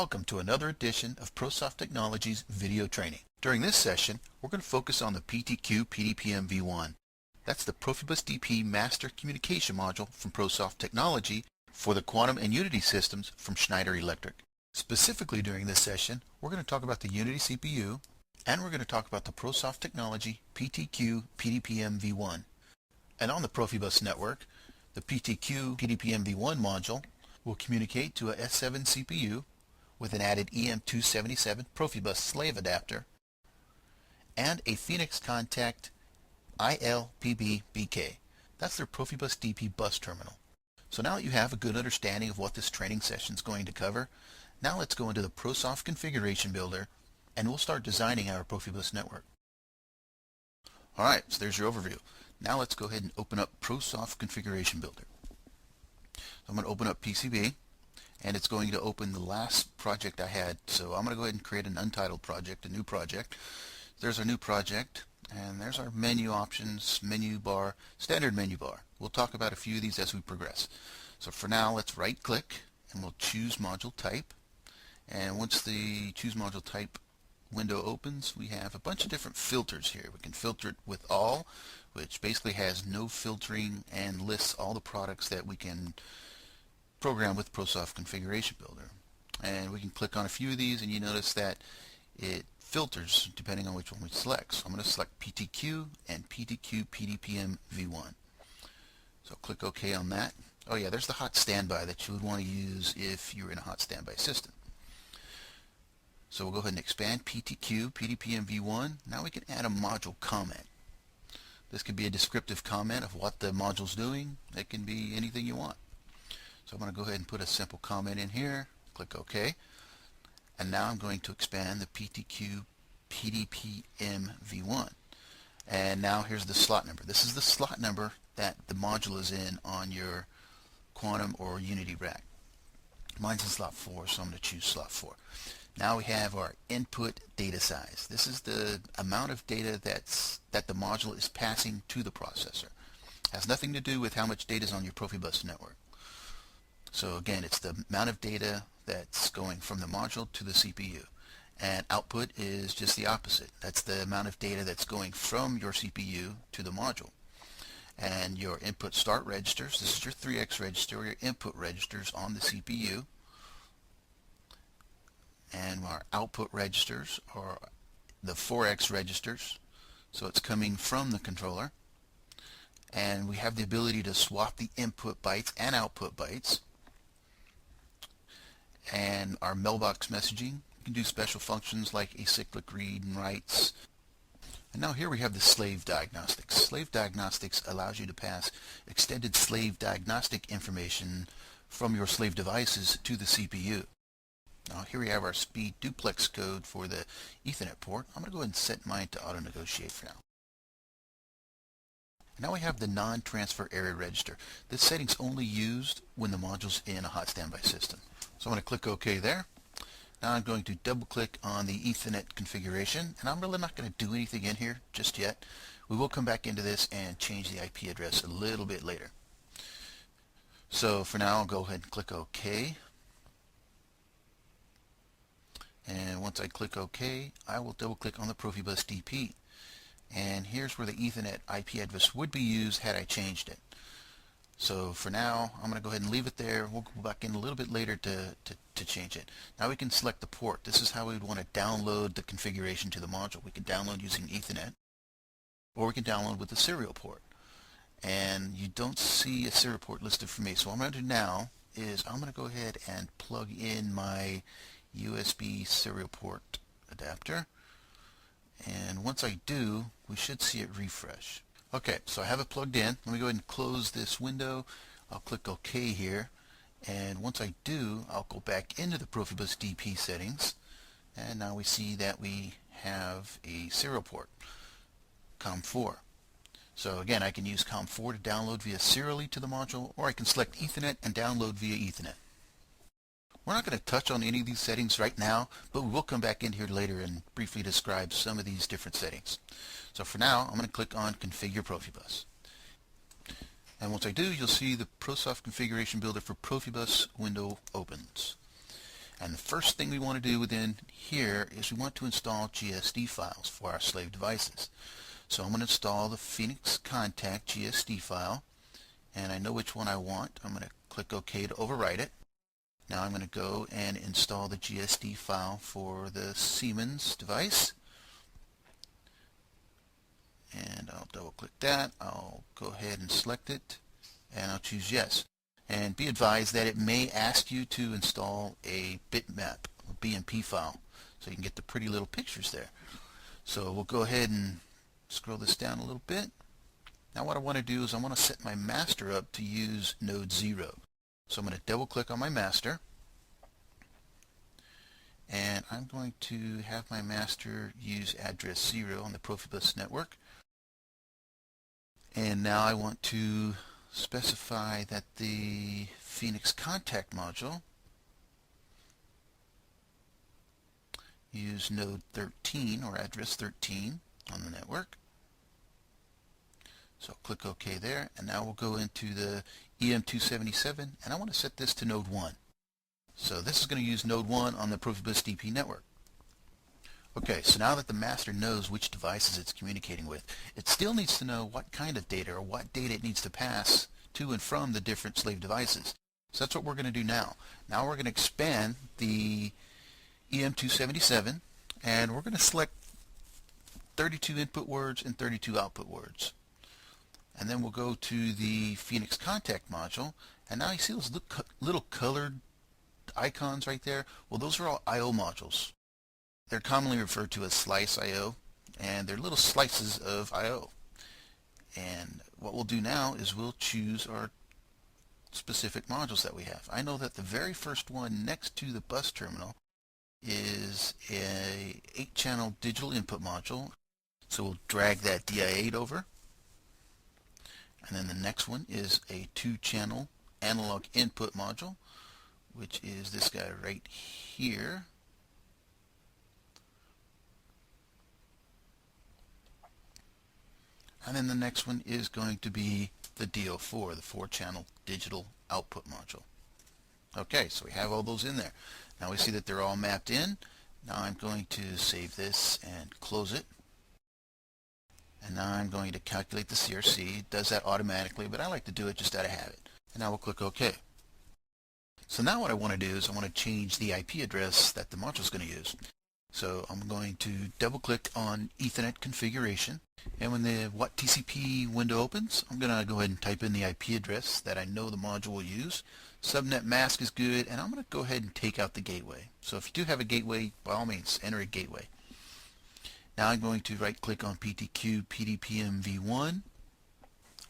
Welcome to another edition of ProSoft Technologies video training. During this session, we're going to focus on the PTQ PDP-V1. That's the PROFIBUS DP Master Communication Module from ProSoft Technology for the Quantum and Unity systems from Schneider Electric. Specifically during this session, we're going to talk about the Unity CPU, and we're going to talk about the ProSoft Technology PTQ PDP-V1. And on the Profibus network, the PTQ PDP-V1 module will communicate to a S7 CPU with an added EM277 Profibus slave adapter and a Phoenix Contact ILPB-BK. That's their Profibus DP bus terminal. So now that you have a good understanding of what this training session is going to cover, now let's go into the ProSoft Configuration Builder and we'll start designing our Profibus network. Alright, so there's your overview. Now let's go ahead and open up ProSoft Configuration Builder. So I'm going to open up PCB, and it's going to open the last project I had. So I'm going to go ahead and create an untitled project, a new project. There's our new project, and there's our menu options, menu bar, standard menu bar. We'll talk about a few of these as we progress. So for now, let's right click and we'll choose module type. And once the choose module type window opens, we have a bunch of different filters here. We can filter it with all, which basically has no filtering and lists all the products that we can program with ProSoft Configuration Builder. And we can click on a few of these and you notice that it filters depending on which one we select. So I'm going to select PTQ and PTQ PDP-V1. So click OK on that. Oh yeah, there's the hot standby that you would want to use if you're in a hot standby system. So we'll go ahead and expand PTQ PDP-V1. Now we can add a module comment. This could be a descriptive comment of what the module's doing. It can be anything you want. So I'm going to go ahead and put a simple comment in here, click OK, and now I'm going to expand the PTQ PDP-V1. And now here's the slot number. This is the slot number that the module is in on your Quantum or Unity rack. Mine's in slot 4, so I'm going to choose slot 4. Now we have our input data size. This is the amount of data that the module is passing to the processor. It has nothing to do with how much data is on your Profibus network. So again, it's the amount of data that's going from the module to the CPU. And output is just the opposite. That's the amount of data that's going from your CPU to the module. And your input start registers, this is your 3X register, or your input registers on the CPU. And our output registers are the 4X registers. So it's coming from the controller. And we have the ability to swap the input bytes and output bytes. And our mailbox messaging, you can do special functions like acyclic read and writes. And now here we have the slave diagnostics. Slave diagnostics allows you to pass extended slave diagnostic information from your slave devices to the CPU. Now here we have our speed duplex code for the Ethernet port. I'm going to go ahead and set mine to auto negotiate for now. Now we have the non-transfer area register. This setting's only used when the module's in a hot standby system. So I'm going to click OK there. Now I'm going to double click on the Ethernet configuration, and I'm really not going to do anything in here just yet. We will come back into this and change the IP address a little bit later. So for now I'll go ahead and click OK. And once I click OK, I will double click on the Profibus DP. And here's where the Ethernet IP address would be used had I changed it. So for now, I'm going to go ahead and leave it there. We'll go back in a little bit later to change it. Now we can select the port. This is how we would want to download the configuration to the module. We can download using Ethernet, or we can download with the serial port. And you don't see a serial port listed for me. So what I'm going to do now is I'm going to go ahead and plug in my USB serial port adapter. And once I do, we should see it refresh. Okay, so I have it plugged in. Let me go ahead and close this window. I'll click OK here. And once I do, I'll go back into the Profibus DP settings. And now we see that we have a serial port, COM4. So again, I can use COM4 to download via serially to the module, or I can select Ethernet and download via Ethernet. We're not going to touch on any of these settings right now, but we will come back in here later and briefly describe some of these different settings. So for now, I'm going to click on Configure Profibus. And once I do, you'll see the ProSoft Configuration Builder for Profibus window opens. And the first thing we want to do within here is we want to install GSD files for our slave devices. So I'm going to install the Phoenix Contact GSD file, and I know which one I want. I'm going to click OK to overwrite it. Now I'm going to go and install the GSD file for the Siemens device. And I'll double click that. I'll go ahead and select it, and I'll choose yes. And be advised that it may ask you to install a bitmap, a BMP file, so you can get the pretty little pictures there. So we'll go ahead and scroll this down a little bit. Now what I want to do is I want to set my master up to use node 0. So I'm going to double click on my master, and I'm going to have my master use address 0 on the Profibus network. And now I want to specify that the Phoenix Contact module use node 13 or address 13 on the network. So click OK there, and now we'll go into the EM277, and I want to set this to node 1. So this is going to use node 1 on the Profibus DP network. Okay, so now that the master knows which devices it's communicating with, it still needs to know what kind of data or what data it needs to pass to and from the different slave devices. So that's what we're going to do now. Now we're going to expand the EM277, and we're going to select 32 input words and 32 output words. And then we'll go to the Phoenix Contact module, and now you see those little colored icons right there? Well, those are all I/O modules. They're commonly referred to as slice I/O, and they're little slices of I/O. And what we'll do now is we'll choose our specific modules that we have. I know that the very first one next to the bus terminal is a 8-channel digital input module. So we'll drag that DI8 over. And then the next one is a 2-channel analog input module, which is this guy right here. And then the next one is going to be the DO4, the 4-channel digital output module. Okay, so we have all those in there. Now we see that they're all mapped in. Now I'm going to save this and close it. And now I'm going to calculate the CRC. It does that automatically, but I like to do it just out of habit. And now we'll click OK. So now what I want to do is I want to change the IP address that the module is going to use. So I'm going to double click on Ethernet configuration, and when the What TCP window opens, I'm going to go ahead and type in the IP address that I know the module will use. Subnet mask is good, and I'm going to go ahead and take out the gateway. So if you do have a gateway, by all means enter a gateway. Now I'm going to right click on PTQ PDP-V1. I'm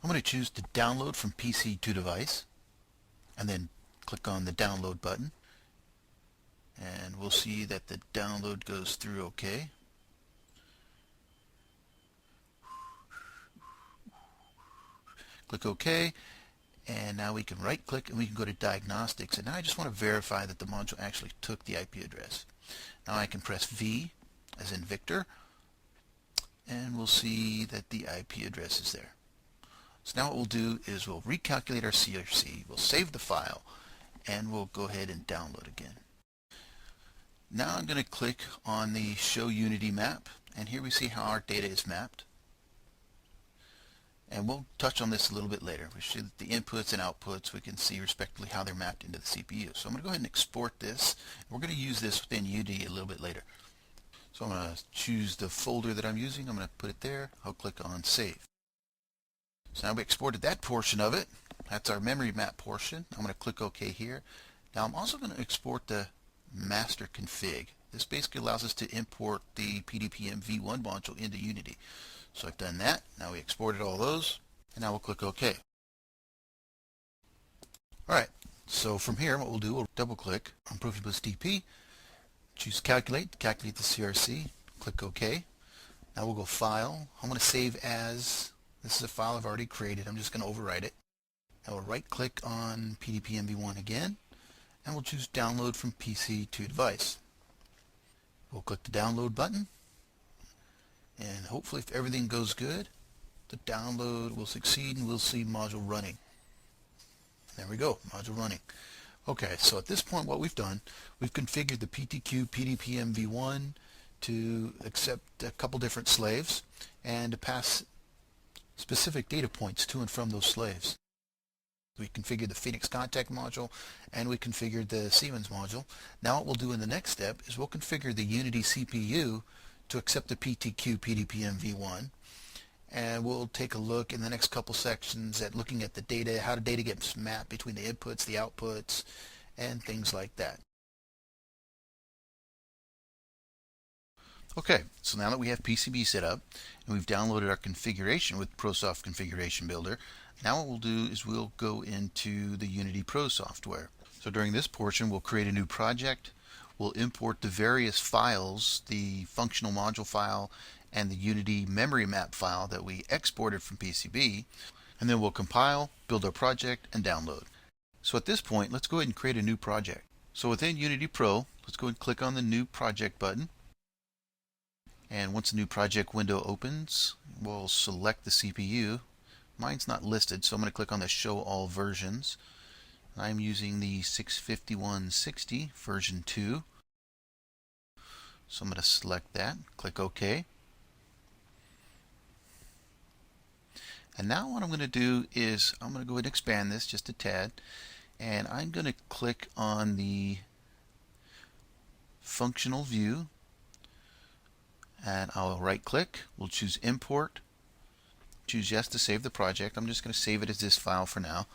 going to choose to download from PC to device, and then click on the download button. And we'll see that the download goes through okay. Click OK, and now we can right click and we can go to diagnostics, and now I just want to verify that the module actually took the IP address. Now I can press V as in Victor, and we'll see that the IP address is there. So now what we'll do is we'll recalculate our CRC, we'll save the file, and we'll go ahead and download again. Now I'm going to click on the Show Unity Map, and here we see how our data is mapped. And we'll touch on this a little bit later. We see that the inputs and outputs, we can see respectively how they're mapped into the CPU. So I'm going to go ahead and export this. We're going to use this within Unity a little bit later. So I'm going to choose the folder that I'm using. I'm going to put it there. I'll click on Save. So now we exported that portion of it. That's our memory map portion. I'm going to click OK here. Now I'm also going to export the master config. This basically allows us to import the PDP-V1 module into Unity. So I've done that. Now we exported all those, and now we'll click OK. Alright, so from here what we'll do, we'll double click on Profibus DP, choose calculate the CRC, click OK. Now we'll go File. I'm going to save as. This is a file I've already created. I'm just going to overwrite it. Now we'll right click on PDP-V1 again, and we'll choose Download from PC to Device. We'll click the Download button, and hopefully if everything goes good, the download will succeed and we'll see module running. There we go, module running. Okay, so at this point what we've done, we've configured the PTQ PDP-V1 to accept a couple different slaves and to pass specific data points to and from those slaves. We configured the Phoenix contact module and we configured the Siemens module. Now what we'll do in the next step is we'll configure the Unity CPU to accept the PTQ PDP-V1, and we'll take a look in the next couple sections at looking at the data, how the data gets mapped between the inputs, the outputs, and things like that. Okay, so now that we have PCB set up and we've downloaded our configuration with ProSoft Configuration Builder, now what we'll do is we'll go into the Unity Pro software. So during this portion we'll create a new project, we'll import the various files, the functional module file and the Unity memory map file that we exported from PCB, and then we'll compile, build our project, and download. So at this point let's go ahead and create a new project. So within Unity Pro, let's go ahead and click on the New Project button. And once a new project window opens, we'll select the CPU. Mine's not listed, so I'm going to click on the Show All Versions. I'm using the 65160 version 2. So I'm going to select that, click OK. And now what I'm going to do is I'm going to go ahead and expand this just a tad. And I'm going to click on the functional view. And I'll right click, we'll choose import, choose yes to save the project. I'm just going to save it as this file for now.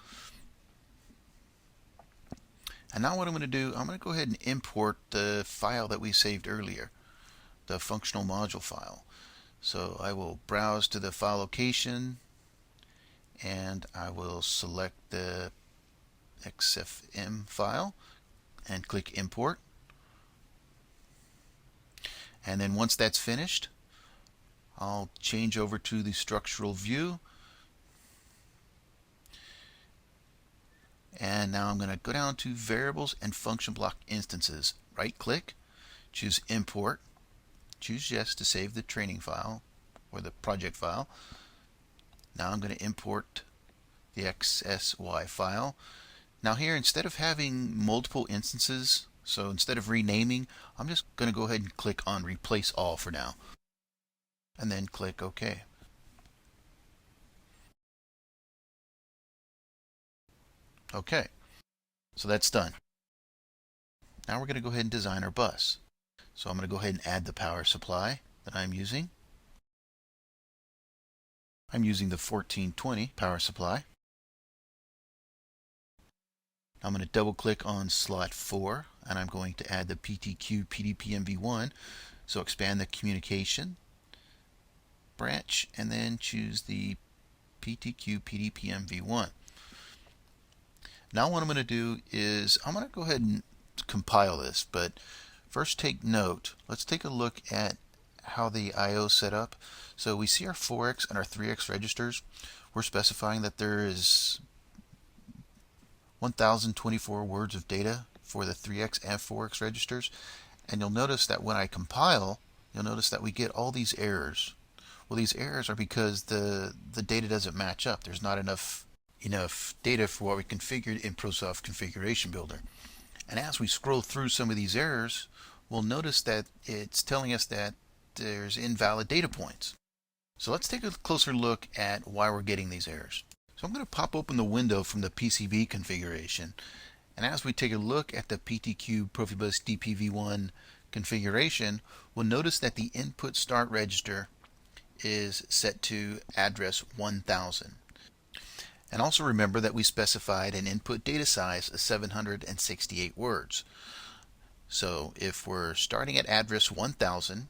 And now what I'm going to do, I'm going to go ahead and import the file that we saved earlier, the functional module file. So I will browse to the file location and I will select the XFM file and click import. And then once that's finished, I'll change over to the structural view. And now I'm going to go down to variables and function block instances. Right click, choose import, choose yes to save the training file or the project file. Now I'm going to import the XSY file. Now here, instead of having multiple instances, so instead of renaming, I'm just going to go ahead and click on Replace All for now. And then click OK. Okay, so that's done. Now we're going to go ahead and design our bus. So I'm going to go ahead and add the power supply that I'm using. I'm using the 1420 power supply. I'm going to double click on slot 4 and I'm going to add the PTQ PDP-V1. So expand the communication branch and then choose the PTQ PDP-V1. Now what I'm going to do is I'm going to go ahead and compile this, but first take note. Let's take a look at how the I/O is set up. So we see our 4x and our 3x registers. We're specifying that there is 1024 words of data for the 3x and 4x registers. And you'll notice that when I compile, you'll notice that we get all these errors. Well, these errors are because the data doesn't match up. There's not enough data for what we configured in ProSoft Configuration Builder. And as we scroll through some of these errors, we'll notice that it's telling us that there's invalid data points. So let's take a closer look at why we're getting these errors. So I'm going to pop open the window from the PCB configuration. And as we take a look at the PTQ PROFIBUS DP-V1 configuration, we'll notice that the input start register is set to address 1000. And also remember that we specified an input data size of 768 words. So if we're starting at address 1000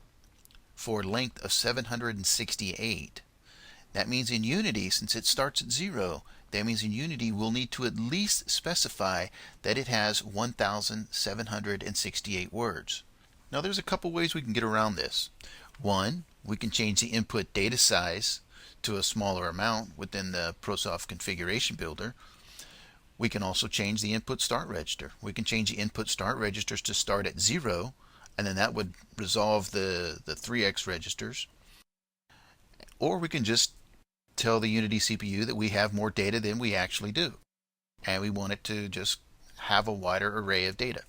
for a length of 768, that means in Unity, since it starts at 0, that means in Unity we'll need to at least specify that it has 1768 words. Now there's a couple ways we can get around this. One, we can change the input data size to a smaller amount within the ProSoft Configuration Builder. We can also change the input start register. We can change the input start registers to start at 0, and then that would resolve the 3x registers. Or we can just tell the Unity CPU that we have more data than we actually do, and we want it to just have a wider array of data.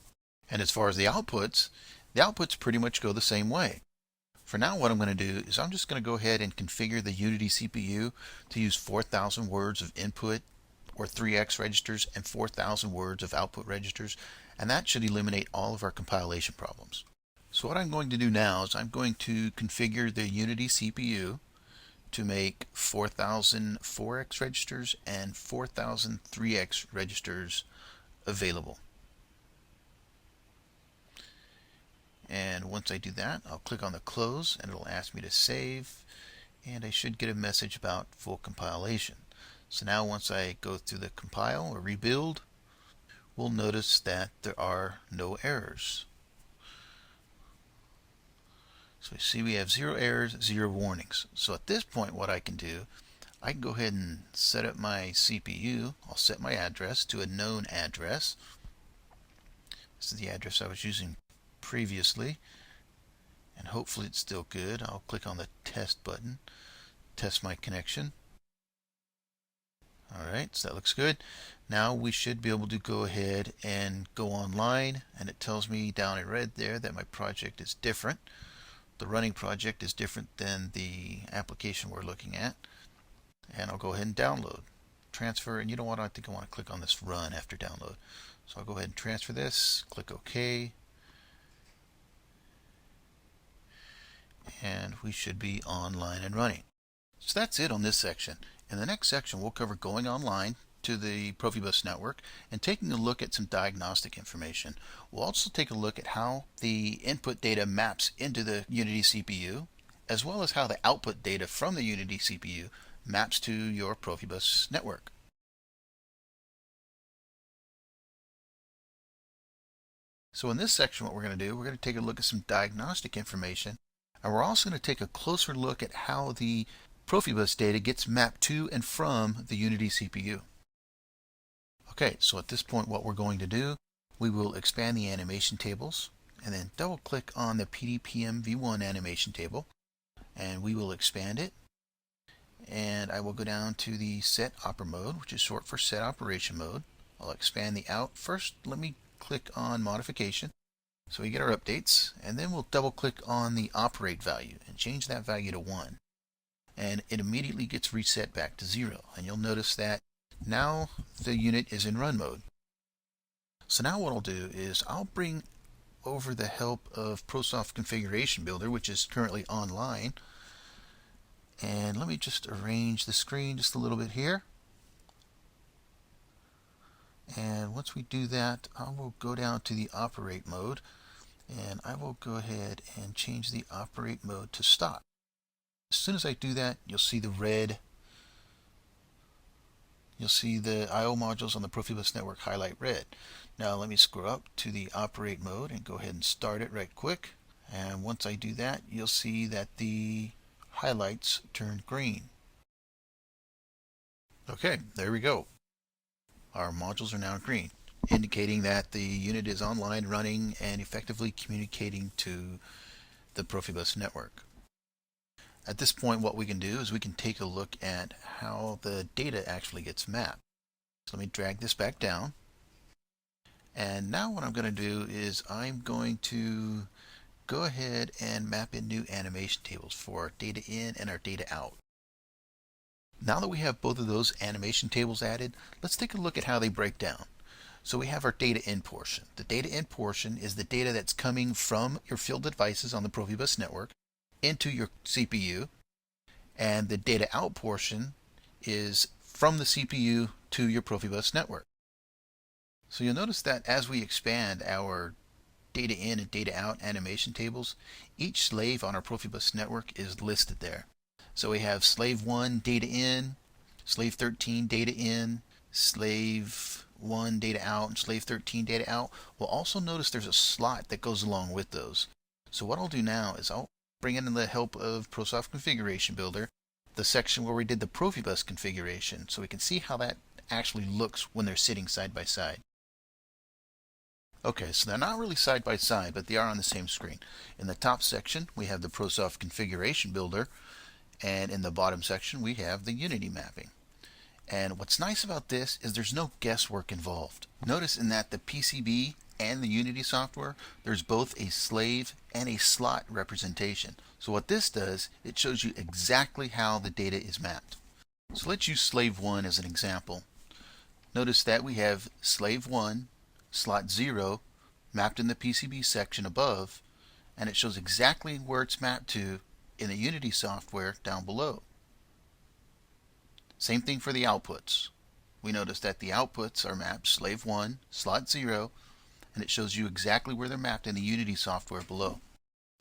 And as far as the outputs pretty much go the same way. For now, what I'm going to do is I'm just going to go ahead and configure the Unity CPU to use 4,000 words of input or 3x registers and 4,000 words of output registers, and that should eliminate all of our compilation problems. So what I'm going to do now is I'm going to configure the Unity CPU to make 4,000 4x registers and 4,000 3x registers available. And once I do that, I'll click on the close and it'll ask me to save, and I should get a message about full compilation. So now once I go through the compile or rebuild, we'll notice that there are no errors. So you see we have 0 errors, 0 warnings. So at this point what I can do, I can go ahead and set up my CPU. I'll set my address to a known address. This is the address I was using previously, and hopefully it's still good. I'll click on the test button, test my connection. Alright, so that looks good. Now we should be able to go ahead and go online, and it tells me down in red there that my project is different. The running project is different than the application we're looking at. And I'll go ahead and download, transfer, and you know what, I think I want to click on this run after download. So I'll go ahead and transfer this, click OK, and we should be online and running. So that's it on this section. In the next section, we'll cover going online to the PROFIBUS network and taking a look at some diagnostic information. We'll also take a look at how the input data maps into the Unity CPU, as well as how the output data from the Unity CPU maps to your PROFIBUS network. So in this section, what we're going to do, we're going to take a look at some diagnostic information, and we're also going to take a closer look at how the PROFIBUS data gets mapped to and from the Unity CPU. Okay, so at this point what we're going to do, we will expand the animation tables and then double click on the PDPM-V1 animation table, and we will expand it. And I will go down to the set oper mode, which is short for set operation mode. I'll expand the out. First, let me click on modification so we get our updates, and then we'll double click on the operate value and change that value to 1. And it immediately gets reset back to 0. And you'll notice that now the unit is in run mode. So now what I'll do is I'll bring over the help of ProSoft Configuration Builder, which is currently online. And let me just arrange the screen just a little bit here. And once we do that, I will go down to the operate mode, and I will go ahead and change the operate mode to stop. As soon as I do that, you'll see the red. You'll see the I/O modules on the PROFIBUS network highlight red. Now let me scroll up to the operate mode and go ahead and start it right quick. And once I do that, you'll see that the highlights turn green. Okay, there we go. Our modules are now green, indicating that the unit is online, running, and effectively communicating to the PROFIBUS network. At this point, what we can do is we can take a look at how the data actually gets mapped. So let me drag this back down. And now what I'm going to do is I'm going to go ahead and map in new animation tables for our data in and our data out. Now that we have both of those animation tables added, let's take a look at how they break down. So we have our data in portion. The data in portion is the data that's coming from your field devices on the PROFIBUS network into your CPU, and the data out portion is from the CPU to your PROFIBUS network. So you'll notice that as we expand our data in and data out animation tables, each slave on our PROFIBUS network is listed there. So we have slave 1 data in, slave 13 data in, slave 1 data out, and slave 13 data out. We'll also notice there's a slot that goes along with those. So what I'll do now is I'll bring in the help of ProSoft Configuration Builder, the section where we did the PROFIBUS configuration, so we can see how that actually looks when they're sitting side by side. Okay, so they're not really side by side, but they are on the same screen. In the top section, we have the ProSoft Configuration Builder, and in the bottom section, we have the Unity mapping. And what's nice about this is there's no guesswork involved. Notice in that the PCB and the Unity software, there's both a slave and a slot representation. So what this does, it shows you exactly how the data is mapped. So let's use slave 1 as an example. Notice that we have slave 1, slot 0, mapped in the PCB section above, and it shows exactly where it's mapped to in the Unity software down below. Same thing for the outputs. We notice that the outputs are mapped slave 1, slot 0, and it shows you exactly where they're mapped in the Unity software below.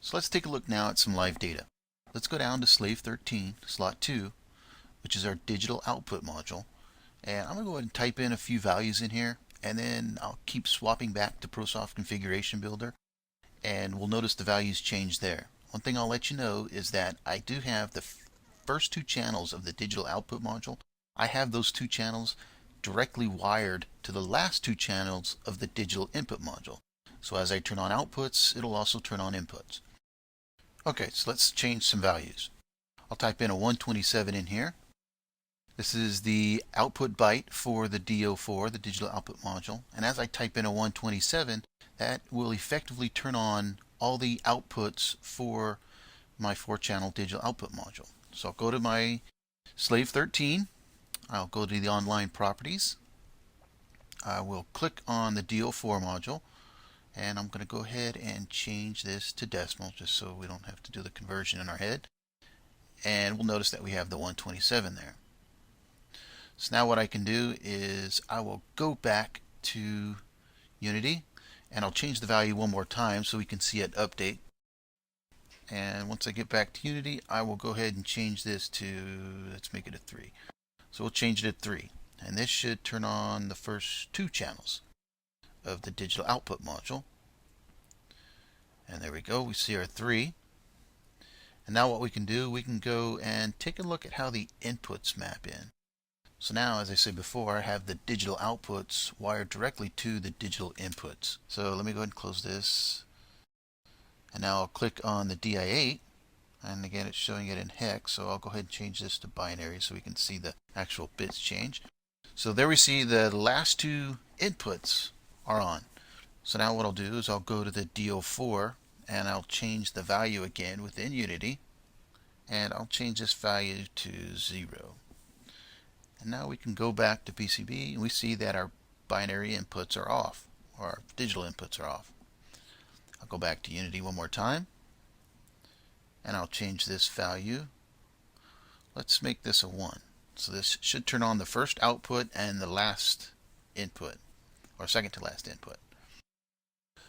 So let's take a look now at some live data. Let's go down to slave 13, slot 2, which is our digital output module. And I'm going to go ahead and type in a few values in here, and then I'll keep swapping back to ProSoft Configuration Builder, and we'll notice the values change there. One thing I'll let you know is that I do have the first two channels of the digital output module. I have those two channels directly wired to the last two channels of the digital input module. So as I turn on outputs, it'll also turn on inputs. Okay, so let's change some values. I'll type in a 127 in here. This is the output byte for the DO4, the digital output module. And as I type in a 127, that will effectively turn on all the outputs for my 4-channel digital output module. So I'll go to my slave 13. I'll go to the online properties. I will click on the DO4 module, and I'm going to go ahead and change this to decimal just so we don't have to do the conversion in our head. And we'll notice that we have the 127 there. So now what I can do is I will go back to Unity, and I'll change the value one more time so we can see it update. And once I get back to Unity, I will go ahead and change this to, let's make it a 3. So we'll change it to 3. And this should turn on the first two channels of the digital output module. And there we go, we see our 3. And now what we can do, we can go and take a look at how the inputs map in. So now, as I said before, I have the digital outputs wired directly to the digital inputs. So let me go ahead and close this. And now I'll click on the DI8, and again it's showing it in hex, so I'll go ahead and change this to binary so we can see the actual bits change. So there we see the last two inputs are on. So now what I'll do is I'll go to the DO4 and I'll change the value again within Unity, and I'll change this value to 0. And now we can go back to PCB and we see that our binary inputs are off, or our digital inputs are off. I'll go back to Unity one more time, and I'll change this value. Let's make this a 1. So this should turn on the first output and the last input, or second to last input.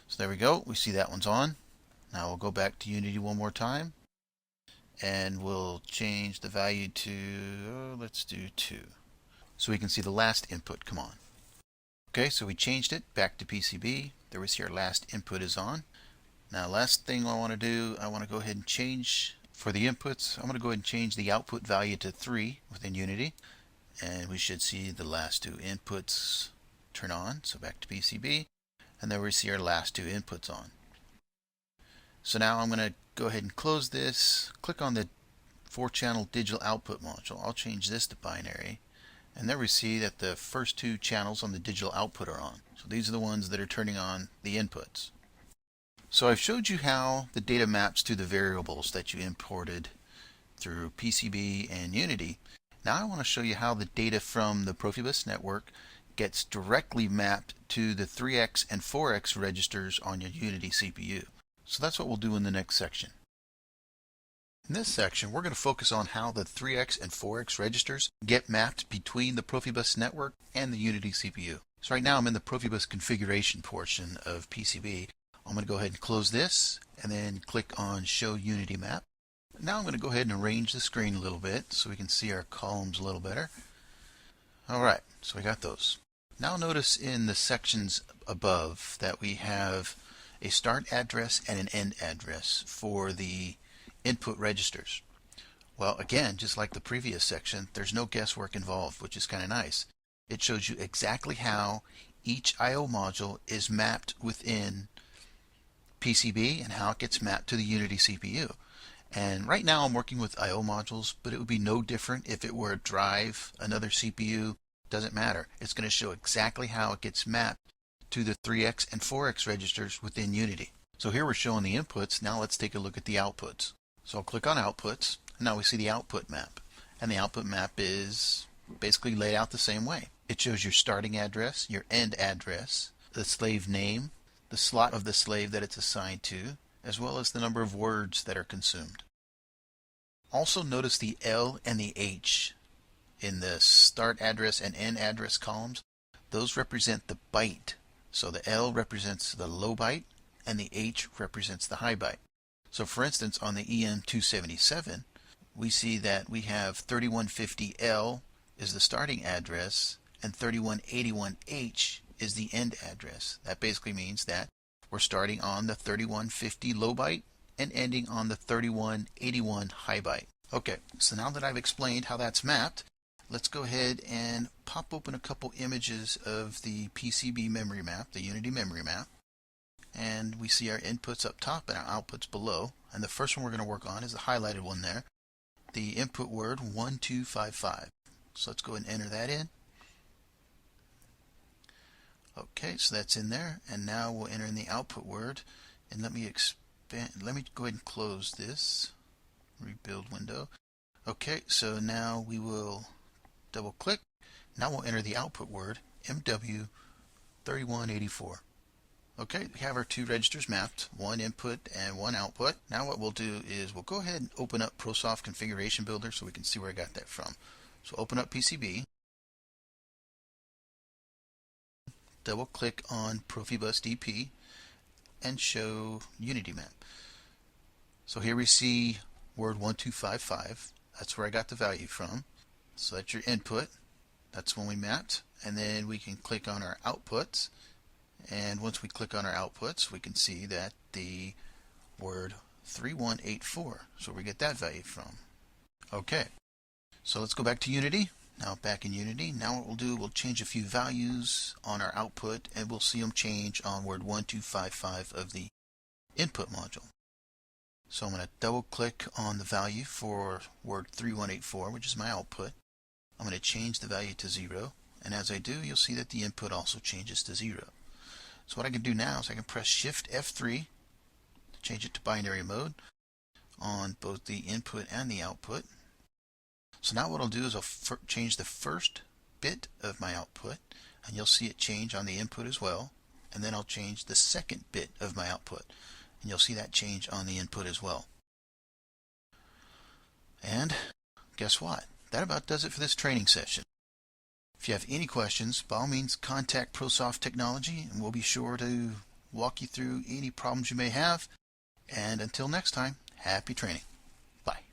So there we go, we see that one's on. Now we'll go back to Unity one more time, and we'll change the value to, let's do 2. So we can see the last input come on. Okay, so we changed it back to PCB. There we see our last input is on. Now last thing I want to do, I want to go ahead and change for the inputs. I'm going to go ahead and change the output value to 3 within Unity, and we should see the last two inputs turn on. So back to PCB, and there we see our last two inputs on. So now I'm going to go ahead and close this, click on the 4-channel digital output module. I'll change this to binary, and there we see that the first two channels on the digital output are on. So these are the ones that are turning on the inputs. So I've showed you how the data maps to the variables that you imported through PCB and Unity. Now I want to show you how the data from the Profibus network gets directly mapped to the 3x and 4x registers on your Unity CPU. So that's what we'll do in the next section. In this section, we're going to focus on how the 3x and 4x registers get mapped between the Profibus network and the Unity CPU. So right now I'm in the Profibus configuration portion of PCB. I'm going to go ahead and close this and then click on Show Unity Map. Now I'm going to go ahead and arrange the screen a little bit so we can see our columns a little better. Alright, so we got those. Now notice in the sections above that we have a start address and an end address for the input registers. Well, again, just like the previous section, there's no guesswork involved, which is kind of nice. It shows you exactly how each I/O module is mapped within PCB and how it gets mapped to the Unity CPU. And right now I'm working with I/O modules, but it would be no different if it were a drive, another CPU, doesn't matter. It's going to show exactly how it gets mapped to the 3x and 4x registers within Unity. So here we're showing the inputs. Now let's take a look at the outputs. So I'll click on outputs. And now we see the output map. And the output map is basically laid out the same way. It shows your starting address, your end address, the slave name, the slot of the slave that it's assigned to, as well as the number of words that are consumed. Also notice the L and the H in the start address and end address columns. Those represent the byte. So the L represents the low byte and the H represents the high byte. So for instance, on the EM277, we see that we have 3150L is the starting address and 3181H is the end address. That basically means that we're starting on the 3150 low byte and ending on the 3181 high byte. Okay, so now that I've explained how that's mapped, let's go ahead and pop open a couple images of the PCB memory map, the Unity memory map. And we see our inputs up top and our outputs below. And the first one we're going to work on is the highlighted one there, the input word 1255. So let's go ahead and enter that in. Okay, so that's in there. And now we'll enter in the output word. And let me go ahead and close this rebuild window. Okay, so now we will double click. Now we'll enter the output word MW3184. Okay, we have our two registers mapped, one input and one output. Now what we'll do is we'll go ahead and open up ProSoft Configuration Builder so we can see where I got that from. So open up PCB, double click on PROFIBUS DP and show Unity map. So here we see word 1255. That's where I got the value from. So that's your input. That's when we mapped. And then we can click on our outputs. And once we click on our outputs, we can see that the word 3184. So we get that value from. Okay. So let's go back to Unity. Now back in Unity. Now what we'll do, we'll change a few values on our output and we'll see them change on word 1255 of the input module. So I'm going to double click on the value for word 3184, which is my output. I'm going to change the value to 0. And as I do, you'll see that the input also changes to 0. So what I can do now is I can press Shift F3 to change it to binary mode on both the input and the output. So now what I'll do is I'll change the first bit of my output, and you'll see it change on the input as well. And then I'll change the second bit of my output, and you'll see that change on the input as well. And guess what? That about does it for this training session. If you have any questions, by all means contact ProSoft Technology and we'll be sure to walk you through any problems you may have. And until next time, happy training. Bye.